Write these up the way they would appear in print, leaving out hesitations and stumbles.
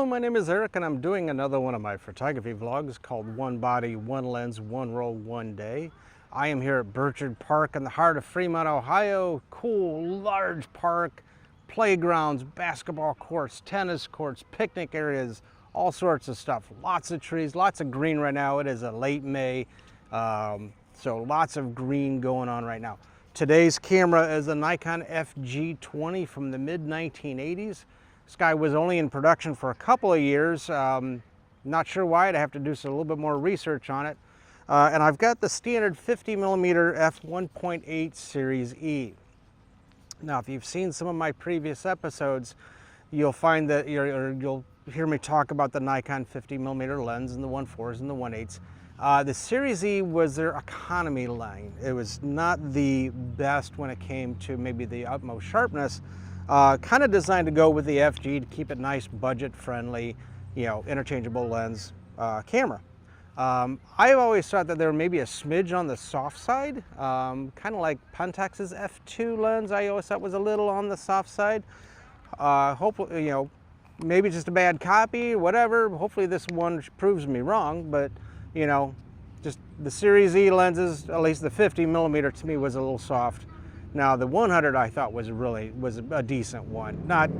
my name is Eric and I'm doing another one of my photography vlogs called One Body, One Lens, One Roll, One Day. I am here at Burchard Park in the heart of Fremont, Ohio. Cool, large park, playgrounds, basketball courts, tennis courts, picnic areas, all sorts of stuff. Lots of trees, lots of green right now. It is a late May, so lots of green going on right now. Today's camera is a Nikon FG-20 from the mid-1980s. This guy was only in production for a couple of years. Not sure why. I'd have to do a little bit more research on it. And I've got the standard 50mm f1.8 Series E. Now, if you've seen some of my previous episodes, you'll find that you'll hear me talk about the Nikon 50mm lens and the 1.4s and the 1.8s. The Series E was their economy line. It was not the best when it came to maybe the utmost sharpness. Kind of designed to go with the FG to keep it nice, budget friendly, interchangeable lens camera. I've always thought that they were maybe a smidge on the soft side, kind of like Pentex's F2 lens. I always thought was a little on the soft side. Hopefully, maybe just a bad copy, whatever. Hopefully this one proves me wrong, but just the Series E lenses, at least the 50mm to me was a little soft. Now the 100 I thought was a decent one. Not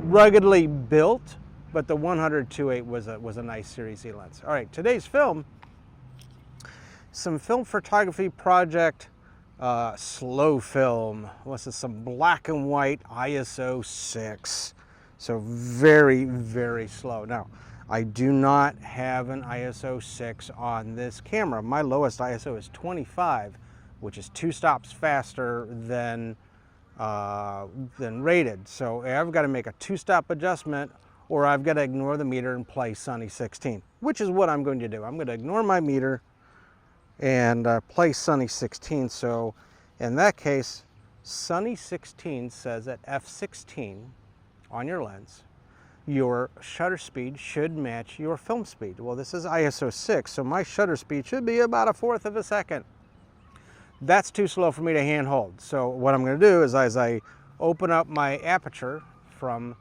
ruggedly built, but the 100 2.8 was a nice Series E lens. All right, today's film, some film photography project, slow film. This is some black and white ISO 6. So very, very slow. Now, I do not have an ISO 6 on this camera. My lowest ISO is 25, which is 2 stops faster than rated. So I've got to make a 2-stop adjustment, or I've got to ignore the meter and play Sunny 16, which is what I'm going to do. I'm going to ignore my meter and play Sunny 16. So in that case, Sunny 16 says at f16 on your lens, your shutter speed should match your film speed. Well, this is ISO 6, so my shutter speed should be about 1/4 of a second. That's too slow for me to hand hold. So what I'm going to do is, as I open up my aperture from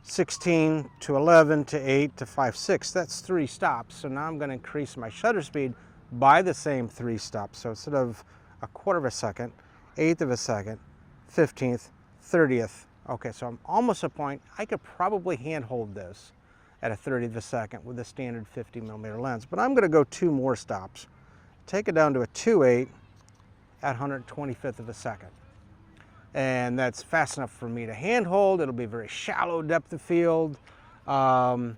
16 to 11 to 8 to 5/6, that's 3 stops. So now I'm going to increase my shutter speed by the same 3 stops. So instead of 1/4 of a second, 1/8 of a second, 15th, 30th. Okay, so I'm almost at a point I could probably hand hold this at 1/30 of a second with a standard 50mm lens, but I'm going to go 2 more stops. Take it down to a 2.8 at 125th of a second. And that's fast enough for me to hand hold. It'll be very shallow depth of field. Yeah,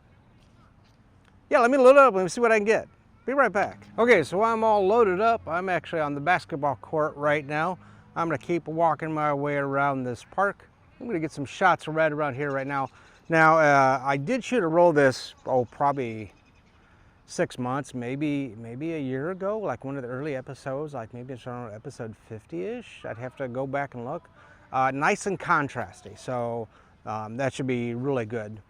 let me load it up. Let me see what I can get. Be right back. Okay, so I'm all loaded up. I'm actually on the basketball court right now. I'm going to keep walking my way around this park. I'm going to get some shots right around here right now. Now, I did shoot a roll this, probably 6 months, maybe a year ago, like one of the early episodes, like maybe it's around episode 50-ish. I'd have to go back and look. Nice and contrasty, so that should be really good.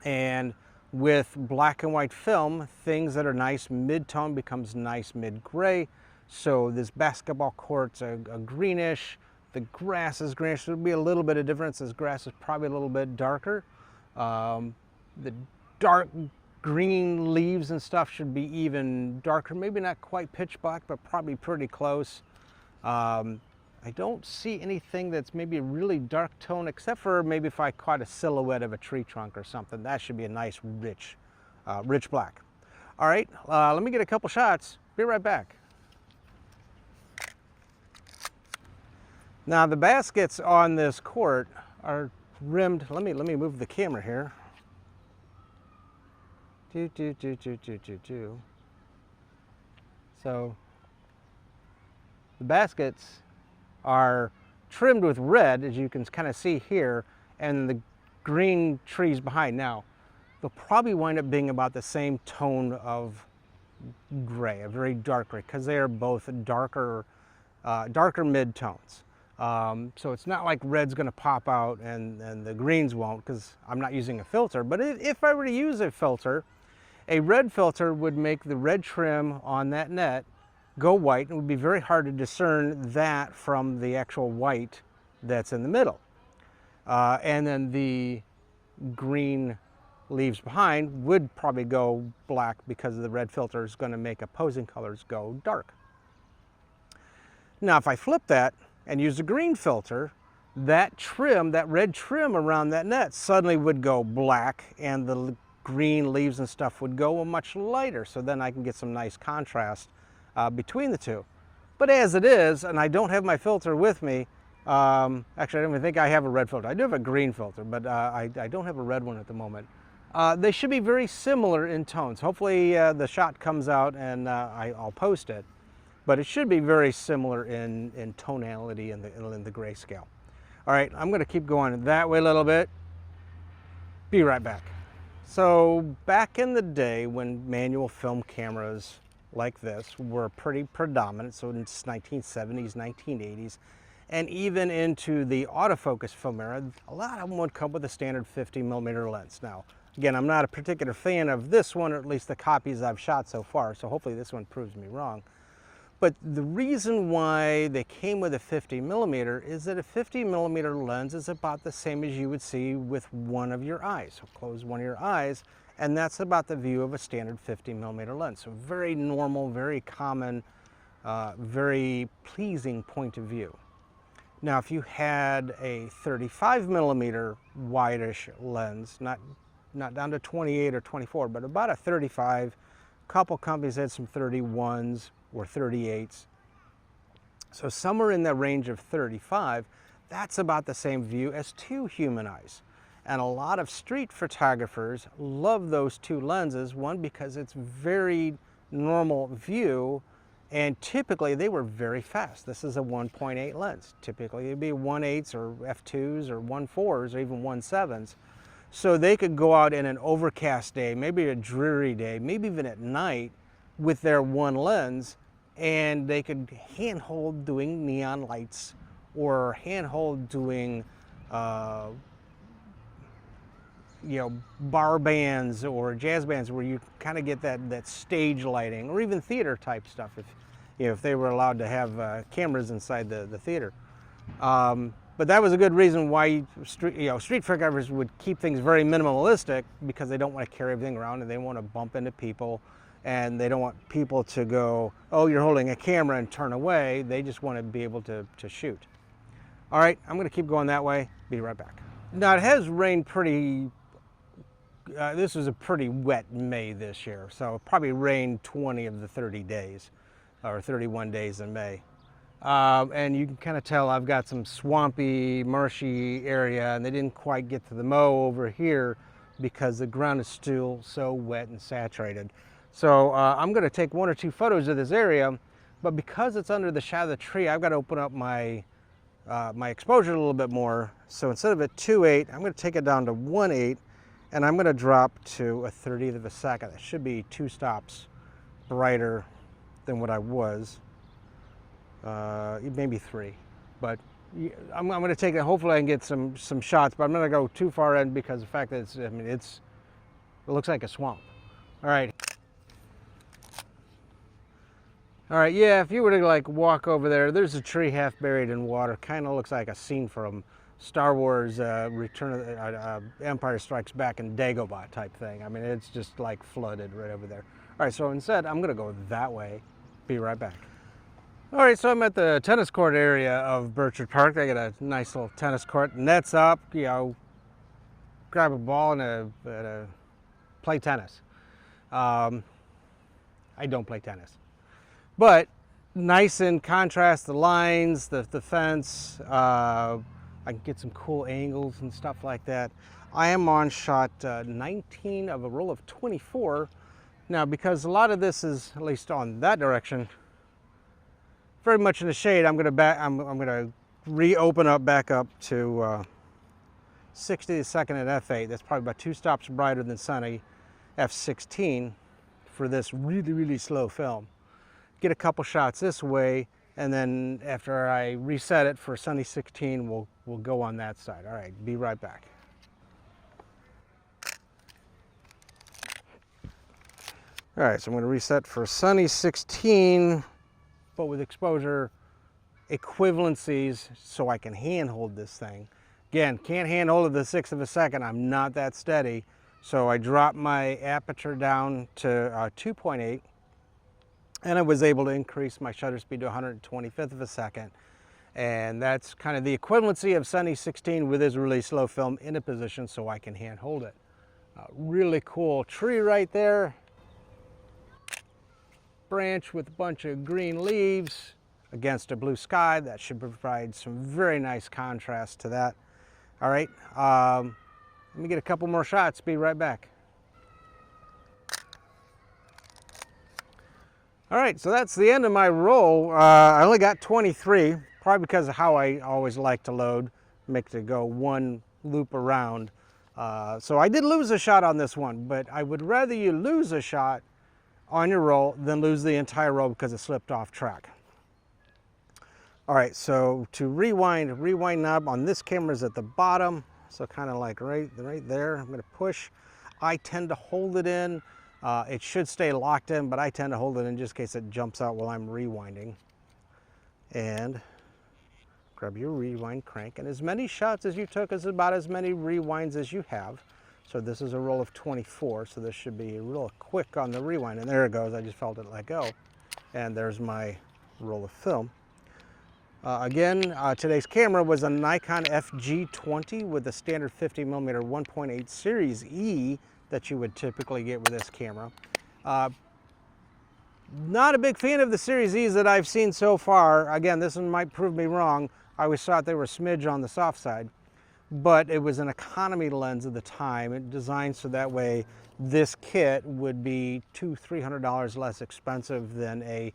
And with black and white film, things that are nice mid-tone becomes nice mid-gray. So this basketball court's a greenish. The grass is greenish. There'll be a little bit of difference. This grass is probably a little bit darker. The dark green leaves and stuff should be even darker. Maybe not quite pitch black, but probably pretty close. I don't see anything that's maybe a really dark tone, except for maybe if I caught a silhouette of a tree trunk or something. That should be a nice, rich black. All right, let me get a couple shots. Be right back. Now the baskets on this court are rimmed. Let me move the camera here. So the baskets are trimmed with red, as you can kind of see here, and the green trees behind. Now they'll probably wind up being about the same tone of gray, a very dark gray, because they are both darker mid-tones. So it's not like red's going to pop out and the greens won't, because I'm not using a filter. But if I were to use a filter, a red filter would make the red trim on that net go white, and it would be very hard to discern that from the actual white that's in the middle. And then the green leaves behind would probably go black because the red filter is going to make opposing colors go dark. Now if I flip that and use the green filter, that trim, that red trim around that net suddenly would go black, and the green leaves and stuff would go much lighter, so then I can get some nice contrast between the two. But as it is, and I don't have my filter with me, actually I don't even think I have a red filter. I do have a green filter, but I don't have a red one at the moment. They should be very similar in tones. Hopefully the shot comes out and I'll post it, but it should be very similar in tonality and in the grayscale. All right, I'm going to keep going that way a little bit. Be right back. So back in the day when manual film cameras like this were pretty predominant, so in the 1970s, 1980s, and even into the autofocus film era, a lot of them would come with a standard 50mm lens. Now, again, I'm not a particular fan of this one, or at least the copies I've shot so far, so hopefully this one proves me wrong. But the reason why they came with a 50mm is that a 50mm lens is about the same as you would see with one of your eyes. So close one of your eyes, and that's about the view of a standard 50mm lens. So very normal, very common, very pleasing point of view. Now if you had a 35mm wide-ish lens, not down to 28 or 24, but about a 35, a couple companies had some 31s, or 38s. So somewhere in the range of 35, that's about the same view as two human eyes. And a lot of street photographers love those two lenses, one because it's very normal view, and typically they were very fast. This is a 1.8 lens. Typically it'd be 1.8s or f2s or 1.4s or even 1.7s. So they could go out in an overcast day, maybe a dreary day, maybe even at night with their one lens, and they could handhold doing neon lights or handhold doing you know, bar bands or jazz bands where you kind of get that stage lighting, or even theater type stuff if they were allowed to have cameras inside the theater. But that was a good reason why street photographers would keep things very minimalistic, because they don't want to carry everything around and they want to bump into people. And they don't want people to go, oh, you're holding a camera, and turn away. They just want to be able to shoot. All right, I'm going to keep going that way. Be right back. Now, it has rained pretty, this was a pretty wet May this year, so it probably rained 20 of the 30 days, or 31 days in May. And you can kind of tell I've got some swampy, marshy area, and they didn't quite get to the mow over here because the ground is still so wet and saturated. So I'm going to take one or two photos of this area, but because it's under the shadow of the tree, I've got to open up my my exposure a little bit more. So instead of a 2.8, I'm going to take it down to 1.8, and I'm going to drop to a 30th of a second. It should be 2 stops brighter than what I was, maybe 3. But I'm going to take it. Hopefully I can get some shots, but I'm not going to go too far in because the fact that it looks like a swamp. All right. All right, yeah, if you were to like walk over there, there's a tree half buried in water. Kind of looks like a scene from Star Wars Empire Strikes Back and Dagobah type thing. I mean, it's just like flooded right over there. All right, so instead, I'm gonna go that way. Be right back. All right, so I'm at the tennis court area of Burchard Park. They got a nice little tennis court, nets up, you know, grab a ball and play tennis. I don't play tennis. But nice in contrast, the lines, the fence, I can get some cool angles and stuff like that. I am on shot 19 of a roll of 24. Now, because a lot of this is, at least on that direction, very much in the shade, I'm gonna reopen up back up to 60 to the second at f8. That's probably about 2 stops brighter than sunny f16 for this really, really slow film. Get a couple shots this way, and then after I reset it for sunny 16, we'll go on that side. All right, be right back. All right, so I'm going to reset for sunny 16, but with exposure equivalencies so I can handhold this thing. Again, can't hand hold it the 1/6 of a second. I'm not that steady. So I dropped my aperture down to 2.8, and I was able to increase my shutter speed to 125th of a second. And that's kind of the equivalency of Sunny 16 with his really slow film in a position so I can hand hold it. Really cool tree right there. Branch with a bunch of green leaves against a blue sky. That should provide some very nice contrast to that. All right, let me get a couple more shots, be right back. All right, so that's the end of my roll. I only got 23, probably because of how I always like to load, make it go one loop around. So I did lose a shot on this one, but I would rather you lose a shot on your roll than lose the entire roll because it slipped off track. All right, so to rewind knob on this camera is at the bottom. So kind of like right there, I'm gonna push. I tend to hold it in. It should stay locked in, but I tend to hold it in just in case it jumps out while I'm rewinding. And grab your rewind crank, and as many shots as you took is about as many rewinds as you have. So this is a roll of 24, so this should be real quick on the rewind. And there it goes, I just felt it let go. And there's my roll of film. Again, today's camera was a Nikon FG-20 with a standard 50mm 1.8 Series E that you would typically get with this camera. Not a big fan of the Series E's that I've seen so far. Again, this one might prove me wrong. I always thought they were a smidge on the soft side, but it was an economy lens at the time. It designed so that way this kit would be $200–300 less expensive than a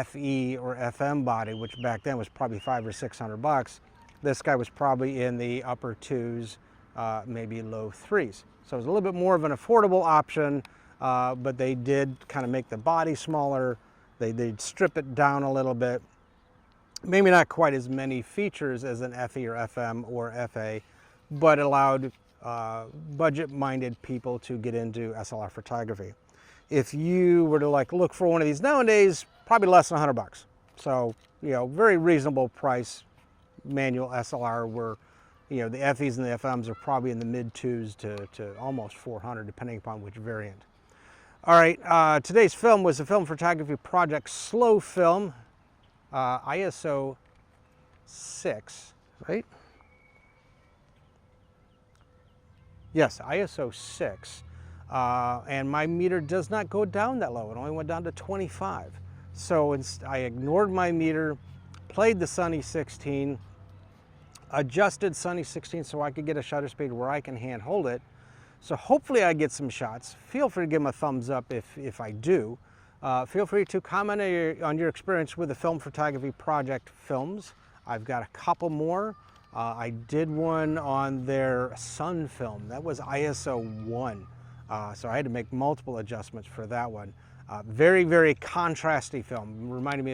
FE or FM body, which back then was probably $500 or $600. This guy was probably in the upper twos, maybe low threes. So it was a little bit more of an affordable option, but they did kind of make the body smaller. They'd strip it down a little bit. Maybe not quite as many features as an FE or FM or FA, but allowed budget-minded people to get into SLR photography. If you were to like look for one of these nowadays, probably less than $100. So, you know, very reasonable price manual SLR where, you know, the FEs and the FMs are probably in the mid twos to almost 400, depending upon which variant. All right, today's film was a film photography project slow film, ISO 6, right? Yes, ISO 6. And my meter does not go down that low. It only went down to 25. So I ignored my meter, played the Sunny 16, adjusted Sunny 16 so I could get a shutter speed where I can hand hold it. So hopefully I get some shots. Feel free to give them a thumbs up if I do. Feel free to comment on your experience with the film photography project films. I've got a couple more. I did one on their Sun film. That was ISO 1. So I had to make multiple adjustments for that one. Very, very contrasty film. Reminded me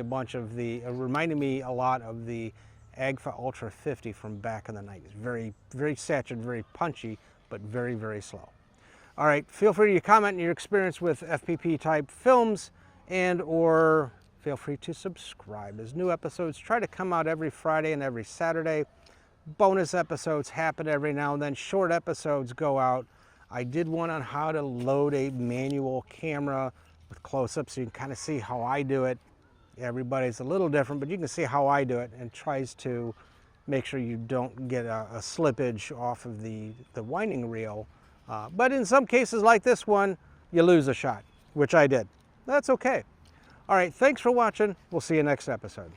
a lot of the Agfa Ultra 50 from back in the 90s. Very, very saturated, very punchy, but very, very slow. All right, feel free to comment on your experience with FPP type films, and or feel free to subscribe as new episodes try to come out every Friday and every Saturday. Bonus episodes happen every now and then. Short episodes go out. I did one on how to load a manual camera with close-ups so you can kind of see how I do it. Everybody's a little different, but you can see how I do it, and tries to make sure you don't get a slippage off of the winding reel. But in some cases like this one, you lose a shot, which I did. That's okay. All right, thanks for watching. We'll see you next episode.